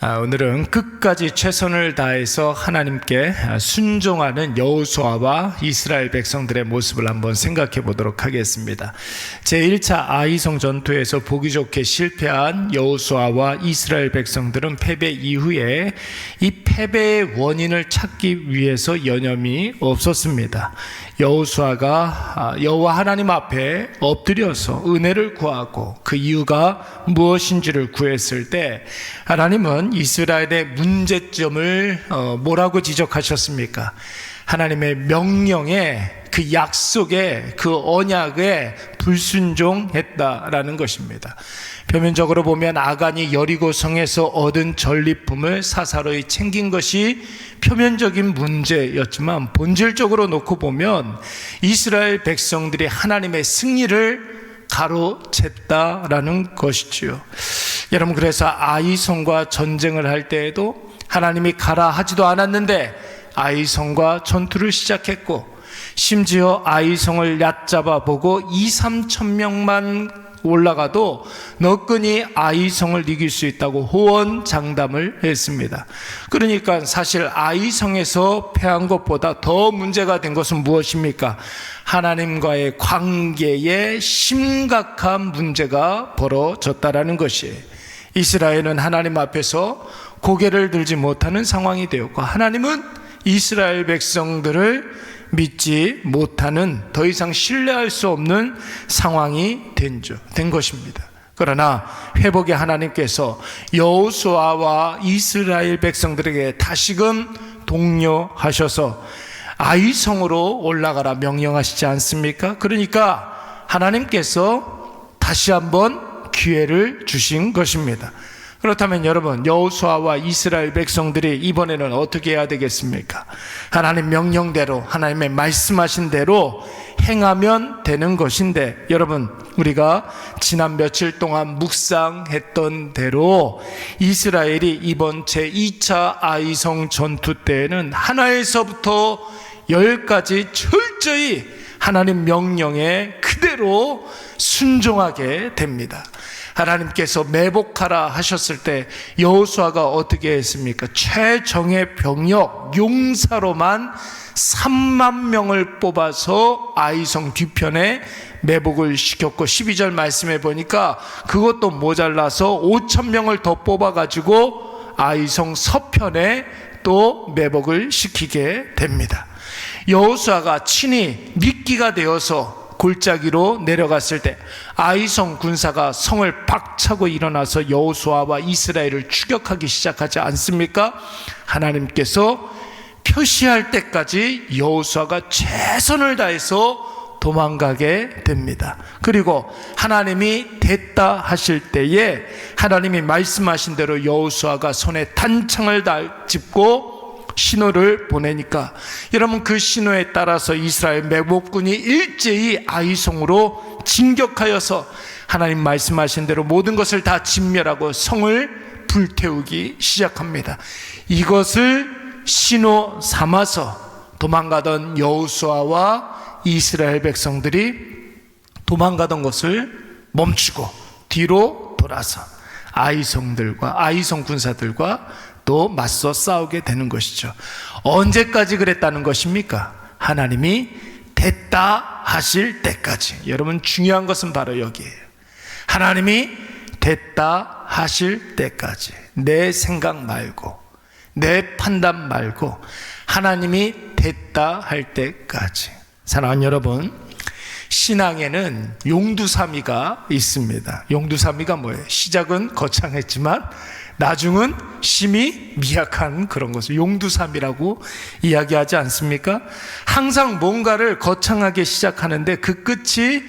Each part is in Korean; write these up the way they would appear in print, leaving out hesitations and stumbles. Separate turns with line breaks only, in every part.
오늘은 끝까지 최선을 다해서 하나님께 순종하는 여호수아와 이스라엘 백성들의 모습을 한번 생각해 보도록 하겠습니다. 제1차 아이성 전투에서 보기 좋게 실패한 여호수아와 이스라엘 백성들은 패배 이후에 이 패배의 원인을 찾기 위해서 여념이 없었습니다. 여호수아가 여호와 하나님 앞에 엎드려서 은혜를 구하고 그 이유가 무엇인지를 구했을 때 하나님은 이스라엘의 문제점을 뭐라고 지적하셨습니까? 하나님의 명령에, 그 약속에, 그 언약에 불순종했다라는 것입니다. 표면적으로 보면 아간이 여리고 성에서 얻은 전리품을 사사로이 챙긴 것이 표면적인 문제였지만 본질적으로 놓고 보면 이스라엘 백성들이 하나님의 승리를 가로챘다라는 것이지요. 여러분, 그래서 아이성과 전쟁을 할 때에도 하나님이 가라 하지도 않았는데 아이성과 전투를 시작했고, 심지어 아이성을 얕잡아 보고 2-3천 명만 올라가도 너끈히 아이성을 이길 수 있다고 호언장담을 했습니다. 그러니까 사실 아이성에서 패한 것보다 더 문제가 된 것은 무엇입니까? 하나님과의 관계에 심각한 문제가 벌어졌다라는 것이에요. 이스라엘은 하나님 앞에서 고개를 들지 못하는 상황이 되었고, 하나님은 이스라엘 백성들을 믿지 못하는, 더 이상 신뢰할 수 없는 상황이 된 것입니다. 그러나 회복의 하나님께서 여호수아와 이스라엘 백성들에게 다시금 독려하셔서 아이성으로 올라가라 명령하시지 않습니까? 그러니까 하나님께서 다시 한번 기회를 주신 것입니다. 그렇다면 여러분, 여호수아와 이스라엘 백성들이 이번에는 어떻게 해야 되겠습니까? 하나님 명령대로, 하나님의 말씀하신 대로 행하면 되는 것인데, 여러분, 우리가 지난 며칠 동안 묵상했던 대로 이스라엘이 이번 제2차 아이성 전투 때에는 하나에서부터 10까지 철저히 하나님 명령에 그대로 순종하게 됩니다. 하나님께서 매복하라 하셨을 때 여호수아가 어떻게 했습니까? 최정예 병력 용사로만 3만 명을 뽑아서 아이성 뒤편에 매복을 시켰고, 12절 말씀해 보니까 그것도 모자라서 5천 명을 더 뽑아가지고 아이성 서편에 또 매복을 시키게 됩니다. 여호수아가 친히 미끼가 되어서 골짜기로 내려갔을 때 아이성 군사가 성을 박차고 일어나서 여호수아와 이스라엘을 추격하기 시작하지 않습니까? 하나님께서 표시할 때까지 여호수아가 최선을 다해서 도망가게 됩니다. 그리고 하나님이 됐다 하실 때에 하나님이 말씀하신 대로 여호수아가 손에 단창을 짚고 신호를 보내니까, 여러분, 그 신호에 따라서 이스라엘 매복군이 일제히 아이성으로 진격하여서 하나님 말씀하신 대로 모든 것을 다 진멸하고 성을 불태우기 시작합니다. 이것을 신호 삼아서 도망가던 여호수아와 이스라엘 백성들이 도망가던 것을 멈추고 뒤로 돌아서 아이성들과 아이성 군사들과 또 맞서 싸우게 되는 것이죠. 언제까지 그랬다는 것입니까? 하나님이 됐다 하실 때까지. 여러분, 중요한 것은 바로 여기에요. 하나님이 됐다 하실 때까지. 내 생각 말고, 내 판단 말고 하나님이 됐다 할 때까지. 사랑하는 여러분, 신앙에는 용두사미가 있습니다. 용두사미가 뭐예요? 시작은 거창했지만 나중은 심히 미약한 그런 것을 용두삼이라고 이야기하지 않습니까? 항상 뭔가를 거창하게 시작하는데 그 끝이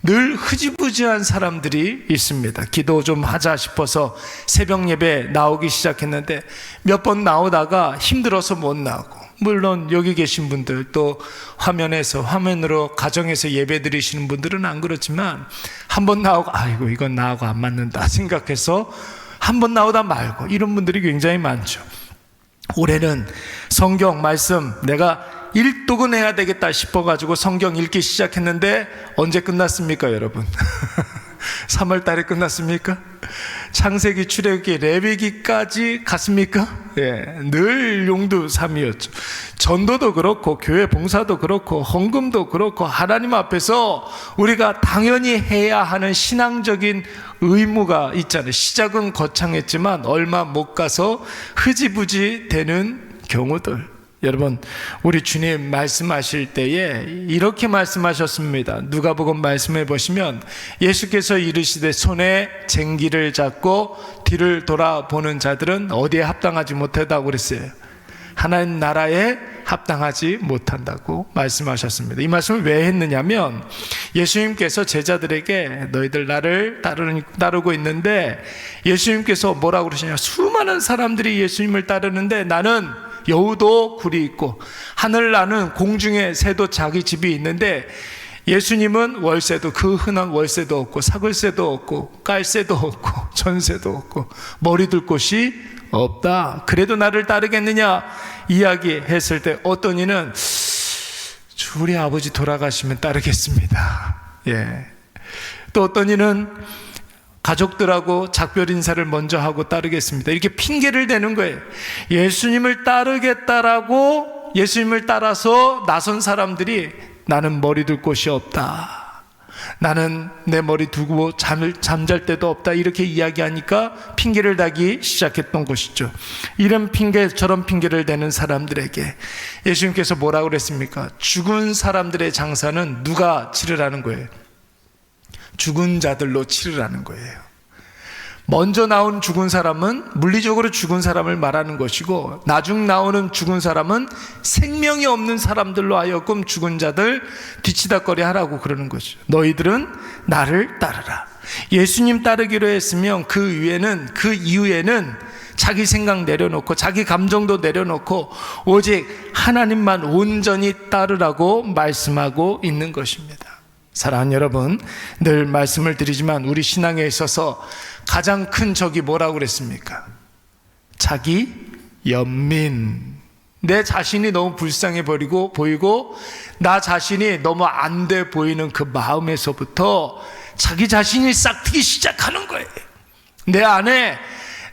늘 흐지부지한 사람들이 있습니다. 기도 좀 하자 싶어서 새벽 예배 나오기 시작했는데 몇 번 나오다가 힘들어서 못 나오고, 물론 여기 계신 분들, 또 화면으로 가정에서 예배 드리시는 분들은 안 그렇지만 한 번 나오고 아이고 이건 나하고 안 맞는다 생각해서 한 번 나오다 말고, 이런 분들이 굉장히 많죠. 올해는 성경 말씀 내가 일독은 해야 되겠다 싶어가지고 성경 읽기 시작했는데 언제 끝났습니까, 여러분? 3월 달에 끝났습니까? 창세기, 출애굽기, 레위기까지 갔습니까? 예, 늘 용두삼이었죠. 전도도 그렇고 교회 봉사도 그렇고 헌금도 그렇고 하나님 앞에서 우리가 당연히 해야 하는 신앙적인 의무가 있잖아요. 시작은 거창했지만 얼마 못 가서 흐지부지 되는 경우들. 여러분, 우리 주님 말씀하실 때에 이렇게 말씀하셨습니다. 누가복음 말씀해 보시면 예수께서 이르시되 손에 쟁기를 잡고 뒤를 돌아보는 자들은 어디에 합당하지 못하다고 그랬어요. 하나님 나라에 합당하지 못한다고 말씀하셨습니다. 이 말씀을 왜 했느냐면 예수님께서 제자들에게 너희들 나를 따르고 있는데, 예수님께서 뭐라고 그러시냐, 수많은 사람들이 예수님을 따르는데 나는 여우도 굴이 있고 하늘 나는 공중에 새도 자기 집이 있는데, 예수님은 월세도, 그 흔한 월세도 없고 사글세도 없고 깔세도 없고 전세도 없고 머리 둘 곳이 없다. 그래도 나를 따르겠느냐 이야기했을 때 어떤 이는 우리 아버지 돌아가시면 따르겠습니다. 예. 또 어떤 이는 가족들하고 작별 인사를 먼저 하고 따르겠습니다. 이렇게 핑계를 대는 거예요. 예수님을 따르겠다라고 예수님을 따라서 나선 사람들이 나는 머리 둘 곳이 없다, 나는 내 머리 두고 잠잘 데도 없다, 이렇게 이야기하니까 핑계를 대기 시작했던 것이죠. 이런 핑계 저런 핑계를 대는 사람들에게 예수님께서 뭐라고 그랬습니까? 죽은 사람들의 장사는 누가 치르라는 거예요? 죽은 자들로 치르라는 거예요. 먼저 나온 죽은 사람은 물리적으로 죽은 사람을 말하는 것이고, 나중 나오는 죽은 사람은 생명이 없는 사람들로 하여금 죽은 자들 뒤치다꺼리 하라고 그러는 거죠. 너희들은 나를 따르라. 예수님 따르기로 했으면 그 이후에는 자기 생각 내려놓고 자기 감정도 내려놓고 오직 하나님만 온전히 따르라고 말씀하고 있는 것입니다. 사랑하는 여러분, 늘 말씀을 드리지만 우리 신앙에 있어서 가장 큰 적이 뭐라고 그랬습니까? 자기 연민. 내 자신이 너무 불쌍해 보이고 나 자신이 너무 안 돼 보이는 그 마음에서부터 자기 자신이 싹트기 시작하는 거예요. 내 안에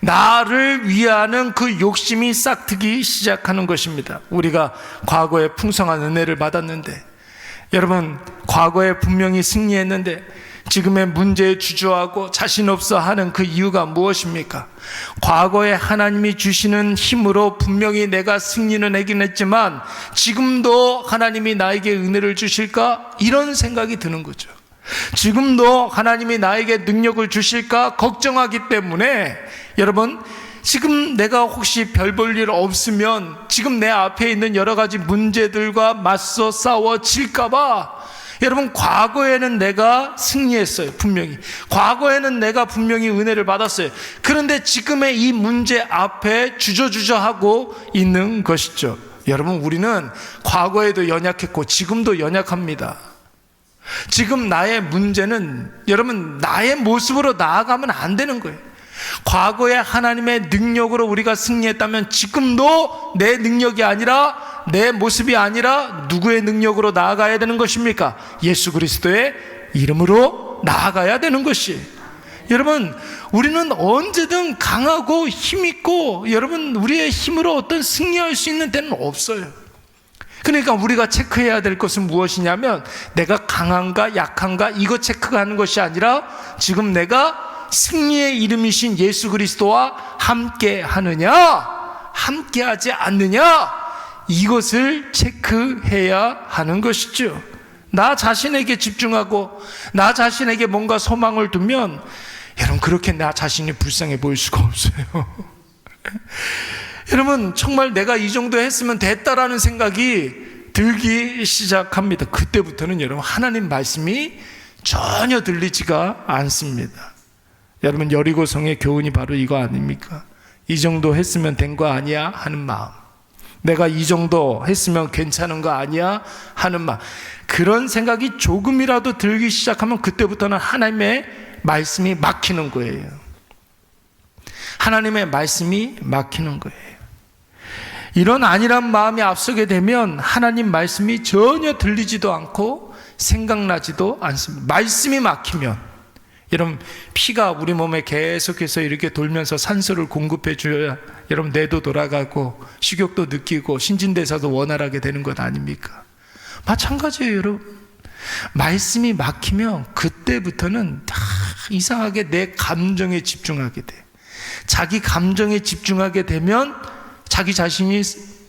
나를 위하는 그 욕심이 싹트기 시작하는 것입니다. 우리가 과거에 풍성한 은혜를 받았는데, 여러분, 과거에 분명히 승리했는데 지금의 문제에 주저하고 자신 없어 하는 그 이유가 무엇입니까? 과거에 하나님이 주시는 힘으로 분명히 내가 승리는 하긴 했지만 지금도 하나님이 나에게 은혜를 주실까? 이런 생각이 드는 거죠. 지금도 하나님이 나에게 능력을 주실까 걱정하기 때문에, 여러분, 지금 내가 혹시 별 볼 일 없으면 지금 내 앞에 있는 여러 가지 문제들과 맞서 싸워질까봐, 여러분, 과거에는 내가 승리했어요. 분명히 과거에는 내가 분명히 은혜를 받았어요. 그런데 지금의 이 문제 앞에 주저주저하고 있는 것이죠. 여러분, 우리는 과거에도 연약했고 지금도 연약합니다. 지금 나의 문제는, 여러분, 나의 모습으로 나아가면 안 되는 거예요. 과거에 하나님의 능력으로 우리가 승리했다면 지금도 내 능력이 아니라, 내 모습이 아니라 누구의 능력으로 나아가야 되는 것입니까? 예수 그리스도의 이름으로 나아가야 되는 것이. 여러분, 우리는 언제든 강하고 힘있고, 여러분, 우리의 힘으로 어떤 승리할 수 있는 때는 없어요. 그러니까 우리가 체크해야 될 것은 무엇이냐면, 내가 강한가 약한가 이거 체크하는 것이 아니라 지금 내가 승리의 이름이신 예수 그리스도와 함께 하느냐 함께 하지 않느냐, 이것을 체크해야 하는 것이죠. 나 자신에게 집중하고 나 자신에게 뭔가 소망을 두면, 여러분, 그렇게 나 자신이 불쌍해 보일 수가 없어요. 여러분, 정말 내가 이 정도 했으면 됐다라는 생각이 들기 시작합니다. 그때부터는 여러분, 하나님 말씀이 전혀 들리지가 않습니다. 여러분, 여리고성의 교훈이 바로 이거 아닙니까? 이 정도 했으면 된 거 아니야 하는 마음, 내가 이 정도 했으면 괜찮은 거 아니야 하는 마음, 그런 생각이 조금이라도 들기 시작하면 그때부터는 하나님의 말씀이 막히는 거예요. 하나님의 말씀이 막히는 거예요. 이런 안일한 마음이 앞서게 되면 하나님 말씀이 전혀 들리지도 않고 생각나지도 않습니다. 말씀이 막히면, 여러분, 피가 우리 몸에 계속해서 이렇게 돌면서 산소를 공급해 줘야 여러분 뇌도 돌아가고 식욕도 느끼고 신진대사도 원활하게 되는 것 아닙니까? 마찬가지예요, 여러분. 말씀이 막히면 그때부터는 다 이상하게 내 감정에 집중하게 돼. 자기 감정에 집중하게 되면 자기 자신이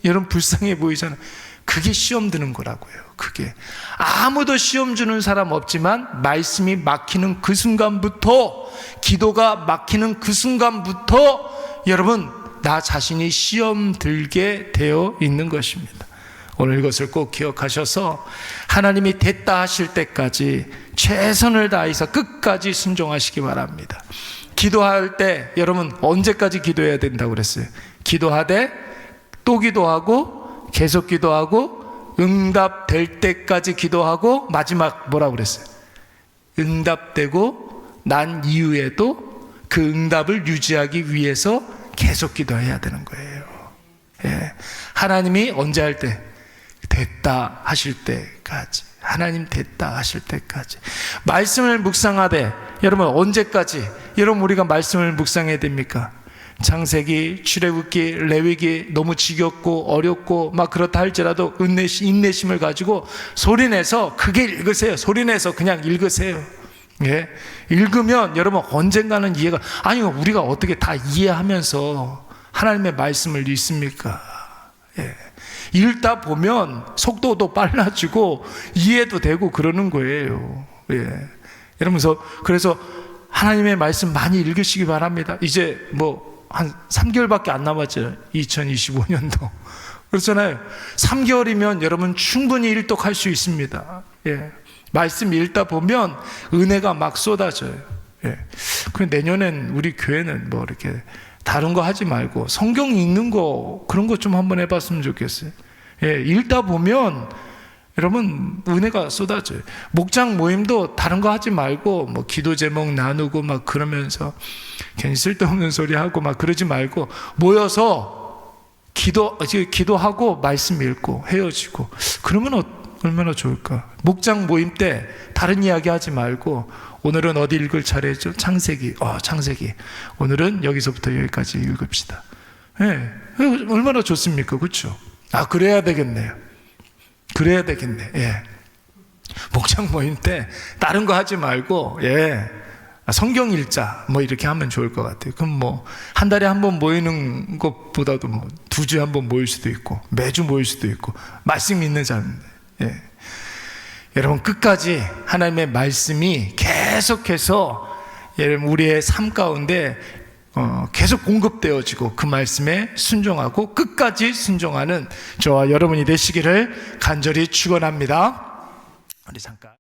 여러분 불쌍해 보이잖아요. 그게 시험 드는 거라고요. 그게 아무도 시험 주는 사람 없지만 말씀이 막히는 그 순간부터, 기도가 막히는 그 순간부터 여러분 나 자신이 시험 들게 되어 있는 것입니다. 오늘 이것을 꼭 기억하셔서 하나님이 됐다 하실 때까지 최선을 다해서 끝까지 순종하시기 바랍니다. 기도할 때 여러분 언제까지 기도해야 된다고 그랬어요? 기도하되 또 기도하고 계속 기도하고 응답될 때까지 기도하고 마지막 뭐라고 그랬어요? 응답되고 난 이후에도 그 응답을 유지하기 위해서 계속 기도해야 되는 거예요. 예. 하나님이 언제 할 때? 됐다 하실 때까지. 하나님 됐다 하실 때까지. 말씀을 묵상하되 여러분 언제까지 여러분 우리가 말씀을 묵상해야 됩니까? 창세기, 출애굽기, 레위기 너무 지겹고 어렵고 막 그렇다 할지라도 인내심을 가지고 소리내서 크게 읽으세요. 소리내서 그냥 읽으세요. 예. 읽으면 여러분 언젠가는 이해가, 아니 우리가 어떻게 다 이해하면서 하나님의 말씀을 읽습니까? 예. 읽다 보면 속도도 빨라지고 이해도 되고 그러는 거예요. 예. 여러분서 그래서 하나님의 말씀 많이 읽으시기 바랍니다. 이제 뭐 한 3개월밖에 안 남았죠. 2025년도. 그렇잖아요. 3개월이면 여러분 충분히 일독할 수 있습니다. 예. 말씀 읽다 보면 은혜가 막 쏟아져요. 예. 그런데 내년엔 우리 교회는 뭐 이렇게 다른 거 하지 말고 성경 읽는 거 그런 거 좀 한번 해봤으면 좋겠어요. 예. 읽다 보면 여러분 은혜가 쏟아져요. 목장 모임도 다른 거 하지 말고 뭐 기도 제목 나누고 막 그러면서 괜히 쓸데없는 소리 하고 막 그러지 말고 모여서 기도하고 말씀 읽고 헤어지고 그러면 얼마나 좋을까. 목장 모임 때 다른 이야기 하지 말고 오늘은 어디 읽을 차례죠? 창세기. 창세기. 오늘은 여기서부터 여기까지 읽읍시다. 예. 얼마나 좋습니까? 그렇죠? 그래야 되겠네요. 그래야 되겠네. 예. 목장 모임 때 다른 거 하지 말고 예. 성경 읽자 뭐 이렇게 하면 좋을 것 같아요. 그럼 뭐 한 달에 한 번 모이는 것보다도 뭐 2주에 한 번 모일 수도 있고 매주 모일 수도 있고 말씀 있는 자인데 예. 여러분 끝까지 하나님의 말씀이 계속해서 여러분 우리의 삶 가운데 계속 공급되어지고 그 말씀에 순종하고 끝까지 순종하는 저와 여러분이 되시기를 간절히 축원합니다. 우리 잠깐